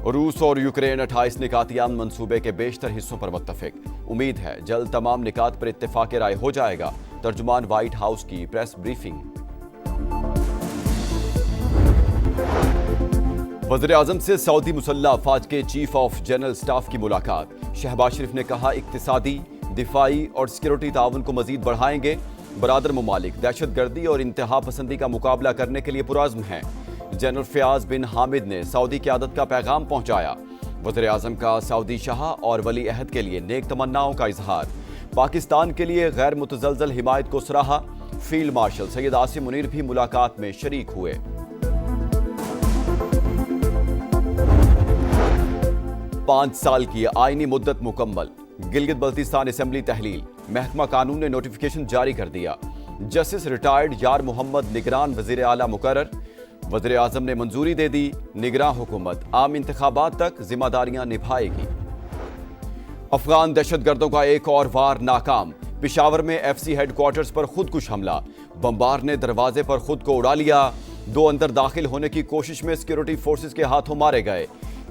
रूस और यूक्रेन 28 निकातियान मंसूबे के बेशतर हिस्सों पर मुत्तफिक। उम्मीद है जल्द तमाम निकात पर इत्तेफाक राय हो जाएगा। तर्जुमान व्हाइट हाउस की प्रेस ब्रीफिंग। वज़ीर-ए-आज़म से सऊदी मुसल्लह अफ़वाज के चीफ ऑफ जनरल स्टाफ की मुलाकात। शहबाज शरीफ ने कहा इक्तिसादी, दिफाई और सिक्योरिटी ताउन को मजीद बढ़ाएंगे। बरादर ममालिक दहशत गर्दी और इंतहा पसंदी का मुकाबला करने के लिए पुरअज़्म हैं। जनरल फयाज बिन हामिद ने सऊदी क़यादत का पैगाम पहुंचाया। वज़ीर-ए-आज़म का सऊदी शाह और वली अहद के लिए नेक तमन्नाओं का इजहार। पाकिस्तान के लिए गैर मुतज़लज़ल हिमायत को सराहा। फील्ड मार्शल सैयद आसिम मुनीर भी मुलाकात में शरीक हुए। पाँच साल की आईनी मुद्दत मुकम्मल। गिलगित बल्तिस्तान असेंबली तहलील। महकमा कानून ने नोटिफिकेशन जारी कर दिया। जस्टिस रिटायर्ड यार मोहम्मद निगरान वज़ीर आला मुकर्रर। वज़ीर-ए-आज़म ने मंजूरी दे दी। निगरान हुकूमत आम इंतखाबात तक जिम्मेदारियां निभाएगी। अफगान दहशतगर्दों का एक और वार नाकाम। पेशावर में एफसी हेडक्वार्टर्स पर खुदकुश हमला। बमबार ने दरवाजे पर खुद को उड़ा लिया। 2 अंदर दाखिल होने की कोशिश में सिक्योरिटी फोर्सेस के हाथों मारे गए।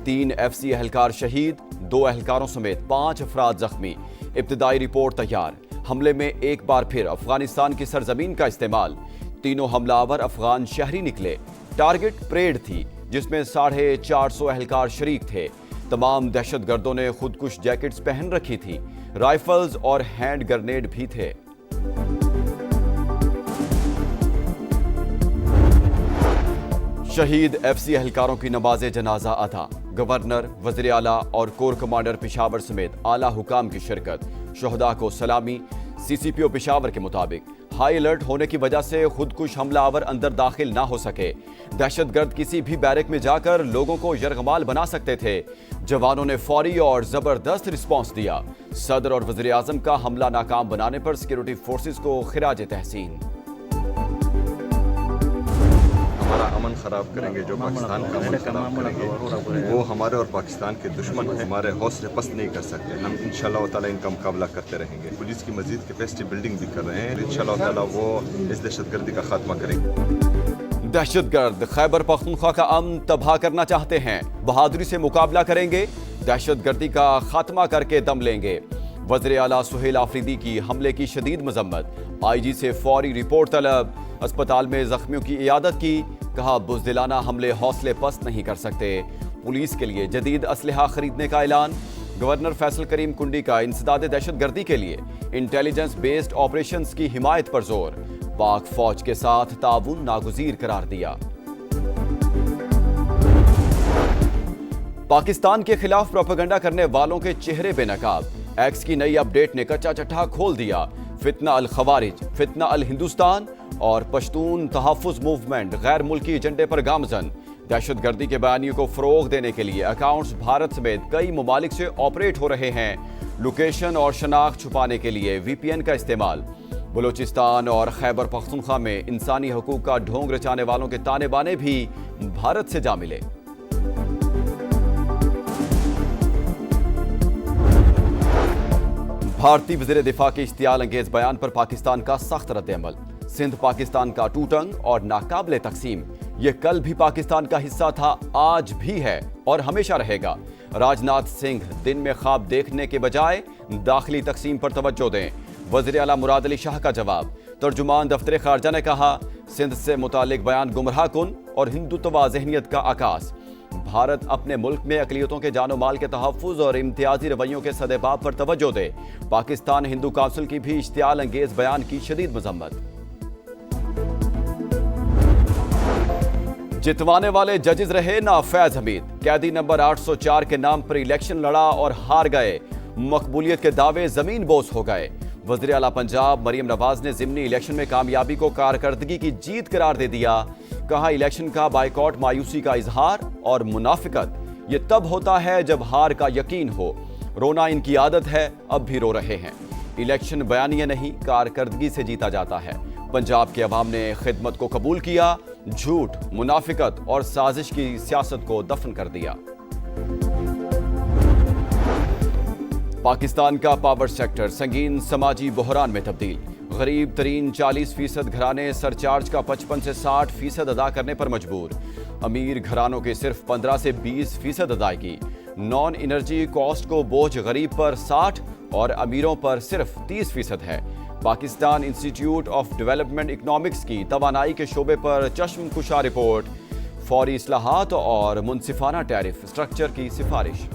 3 एफसी एहलकार शहीद, 2 एहलकारों समेत 5 अफराद जख्मी। इब्तिदाई रिपोर्ट तैयार। हमले में एक बार फिर अफगानिस्तान की सरजमीन का इस्तेमाल। तीनों हमलावर अफगान शहरी निकले। टारगेट परेड थी जिसमें 450 एहलकार शरीक थे। तमाम दहशतगर्दों ने खुदकुश जैकेट्स पहन रखी थी। राइफल्स और हैंड ग्रेनेड भी थे। शहीद एफसी एहलकारों की नमाज़े जनाजा अदा। गवर्नर, वज़ीर आला और कोर कमांडर पेशावर समेत आला हुकाम की शिरकत। शोहदा को सलामी। सीसीपीओ पेशावर के मुताबिक हाई अलर्ट होने की वजह से खुदकुश हमलावर अंदर दाखिल ना हो सके। दहशतगर्द किसी भी बैरक में जाकर लोगों को यरगमाल बना सकते थे। जवानों ने फौरी और जबरदस्त रिस्पांस दिया। सदर और वज़ीर-ए-आज़म का हमला नाकाम बनाने पर सिक्योरिटी फोर्सेस को खिराज तहसीन। हमारा अमन खराब करेंगे, जो पाकिस्तान का अमन खराब करेंगे वो हमारे और पाकिस्तान के दुश्मन हैं। हमारे हौसले पस्त नहीं कर सकते। हम इंशाल्लाह ताला इनका मुकाबला करते रहेंगे। पुलिस की मजीद कैपेसिटी बिल्डिंग भी कर रहे हैं। इंशाल्लाह ताला वो इस दहशतगर्दी का खात्मा करेंगे। दहशतगर्द खैबर पख्तूनख्वा का अमन तबाह करना चाहते हैं। बहादुरी से मुकाबला करेंगे। दहशतगर्दी का खात्मा करके दम लेंगे। वज़ीर आला सुहेल आफरीदी की हमले की शदीद मजम्मत। आईजी से फौरी रिपोर्ट तलब। अस्पताल में जख्मियों की इयादत की। कहा बुज़दिलाना हमले हौसले पस्त नहीं कर सकते। पुलिस के लिए जदीद असलहा खरीदने का ऐलान। गवर्नर फैसल करीम कुंडी का इंसदाद दहशतगर्दी के लिए इंटेलिजेंस बेस्ड ऑपरेशंस की हिमायत पर जोर। पाक फौज के साथ ताउन नागुज़ीर करार दिया। पाकिस्तान के खिलाफ प्रोपेगेंडा करने वालों के चेहरे बेनकाब। एक्स की नई अपडेट ने कच्चा चट्टा खोल दिया। फितना अल खवारिज, फितना अल हिंदुस्तान और पश्तून तहफ़्फ़ुज़ मूवमेंट गैर मुल्की एजेंडे पर गामजन। दहशतगर्दी के बयानियों को फ़रोग़ देने के लिए अकाउंट्स भारत समेत कई ममालिक से ऑपरेट हो रहे हैं। लोकेशन और शनाख्त छुपाने के लिए VPN का इस्तेमाल। बलूचिस्तान और खैबर पख्तूनख्वा में इंसानी हकूक़ का ढोंग रचाने वालों के ताने बाने भी भारत से जा मिले। भारतीय वज़ीर दिफा के इश्तियाल अंगेज बयान पर पाकिस्तान का सख्त रद्द-ए-अमल। सिंध पाकिस्तान का टूटंग और नाकाबिले तकसीम। ये कल भी पाकिस्तान का हिस्सा था, आज भी है और हमेशा रहेगा। राजनाथ सिंह दिन में ख्वाब देखने के बजाय दाखिली तकसीम पर तवज्जो दें। वज़ीर आला मुराद अली शाह का जवाब। तर्जुमान दफ्तर खारजा ने कहा सिंध से मुतालिक बयान गुमराह कुन और हिंदुत्वा ज़हनियत का आकाश। भारत अपने मुल्क में अक़लियतों के जानो माल के तहफ़्फ़ुज़ और इम्तियाजी रवैयों के सदेबाब पर तवज्जो दे। पाकिस्तान हिंदू काउंसिल की भी इश्तियाल अंगेज बयान की शदीद मजम्मत। जितवाने वाले जजेस रहे ना फैज हमीद। कैदी नंबर 804 के नाम पर इलेक्शन लड़ा और हार गए। मकबूलियत के दावे जमीन बोस हो गए। वज़ीर आला पंजाब मरियम नवाज ने ज़िमनी इलेक्शन में कामयाबी को कारकर्दगी की जीत करार दे दिया। कहा इलेक्शन का बाइकॉट मायूसी का इजहार और मुनाफिकत ये तब होता है जब हार का यकीन हो। रोना इनकी आदत है, अब भी रो रहे हैं। इलेक्शन बयानिया नहीं कारकर्दगी से जीता जाता है। पंजाब के अवाम ने खिदमत को कबूल किया। झूठ, मुनाफिकत और साजिश की सियासत को दफन कर दिया। पाकिस्तान का पावर सेक्टर संगीन समाजी बहरान में तब्दील। गरीब तरीन 40% घराने सरचार्ज का 55 से 60% अदा करने पर मजबूर। امیر گھرانوں کے صرف 15 سے 20% ادائیگی، نان انرجی کاسٹ کو بوجھ غریب پر 60 اور امیروں پر صرف 30% ہے۔ Pakistan institute of development economics کی توانائی کے شعبے پر چشم کشا رپورٹ، فوری اصلاحات اور منصفانہ ٹیرف سٹرکچر کی سفارش۔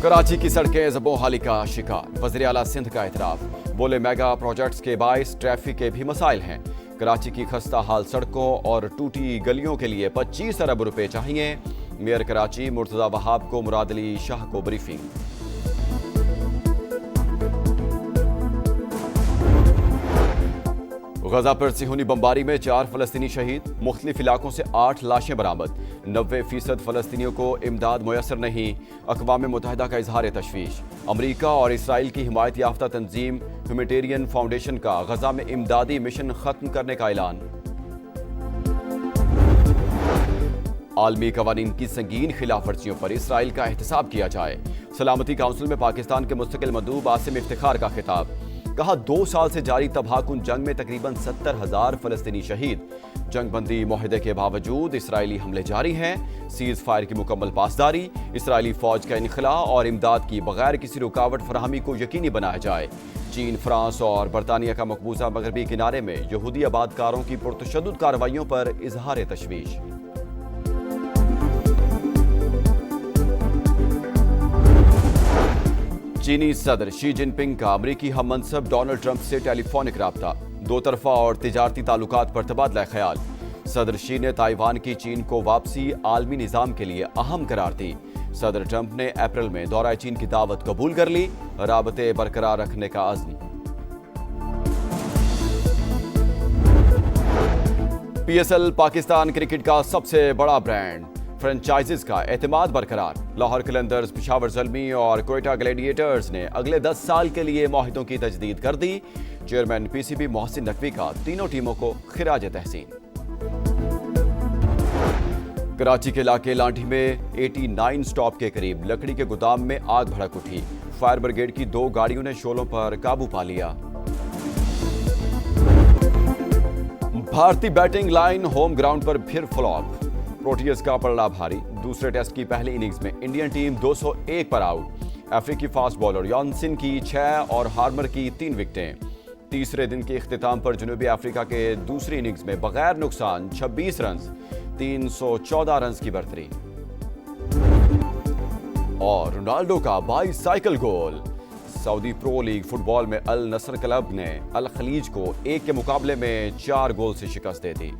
کراچی کی سڑکیں زبوں حالی کا شکار، وزیر اعلیٰ سندھ کا اعتراف، بولے میگا پروجیکٹس کے باعث ٹریفک کے بھی مسائل ہیں۔ کراچی کی خستہ حال سڑکوں اور ٹوٹی گلیوں کے لیے 25 ارب روپے چاہیے، میئر کراچی مرتضی وہاب کو مراد علی شاہ کو بریفنگ۔ غزہ پر صہیونی بمباری میں 4 فلسطینی شہید، مختلف علاقوں سے 8 لاشیں برآمد، 90% فلسطینیوں کو امداد میسر نہیں، اقوام متحدہ کا اظہار تشویش۔ امریکہ اور اسرائیل کی حمایت یافتہ تنظیم ہیومینٹیرین فاؤنڈیشن کا غزہ میں امدادی مشن ختم کرنے کا اعلان۔ عالمی قوانین کی سنگین خلاف ورزیوں پر اسرائیل کا احتساب کیا جائے، سلامتی کونسل میں پاکستان کے مستقل مندوب عاصم افتخار کا خطاب، کہا 2 سال سے جاری تباہ کن جنگ میں تقریباً 70,000 فلسطینی شہید، جنگ بندی معاہدے کے باوجود اسرائیلی حملے جاری ہیں، سیز فائر کی مکمل پاسداری، اسرائیلی فوج کا انخلاء اور امداد کی بغیر کسی رکاوٹ فراہمی کو یقینی بنایا جائے۔ چین، فرانس اور برطانیہ کا مقبوضہ مغربی کنارے میں یہودی آباد کاروں کی پرتشدد کارروائیوں پر اظہار تشویش۔ چینی صدر شی جن پنگ کا امریکی ہم منصب ڈونلڈ ٹرمپ سے ٹیلی فونک رابطہ، 2 طرفہ اور تجارتی تعلقات پر تبادلہ خیال۔ صدر شی نے تائیوان کی چین کو واپسی عالمی نظام کے لیے اہم قرار دی۔ صدر ٹرمپ نے اپریل میں دورہ چین کی دعوت قبول کر لی، رابطے برقرار رکھنے کا عزم۔ PSL پاکستان کرکٹ کا سب سے بڑا برانڈ، فرنچائزز کا اعتماد برقرار۔ لاہور قلندرز، پشاور زلمی اور کوئٹہ گلیڈیٹرز نے اگلے 10 سال کے لیے معاہدوں کی تجدید کر دی۔ چیئرمین PCB محسن نقوی کا تینوں ٹیموں کو خراج تحسین۔ کراچی کے علاقے لانڈھی میں 89 سٹاپ کے قریب لکڑی کے گودام میں آگ بھڑک اٹھی، فائر بریگیڈ کی 2 گاڑیوں نے شعلوں پر قابو پا لیا۔ بھارتی بیٹنگ لائن ہوم گراؤنڈ پر پھر فلاپ، پروٹیئرز کا پلڑا بھاری، دوسرے ٹیسٹ کی پہلی اننگز میں انڈین ٹیم 201 پر آؤٹ، افریقی فاسٹ بالر یانسن کی 6 اور ہارمر کی 3 وکٹیں۔ تیسرے دن کے اختتام پر جنوبی افریقہ کے دوسری اننگز میں بغیر نقصان 26 رنز، 314 رنز کی برتری۔ اور رونالڈو کا 22 سائیکل گول، سعودی پرو لیگ فٹ بال میں النصر کلب نے الخلیج کو 1 کے مقابلے میں 4 گول سے شکست دے دی۔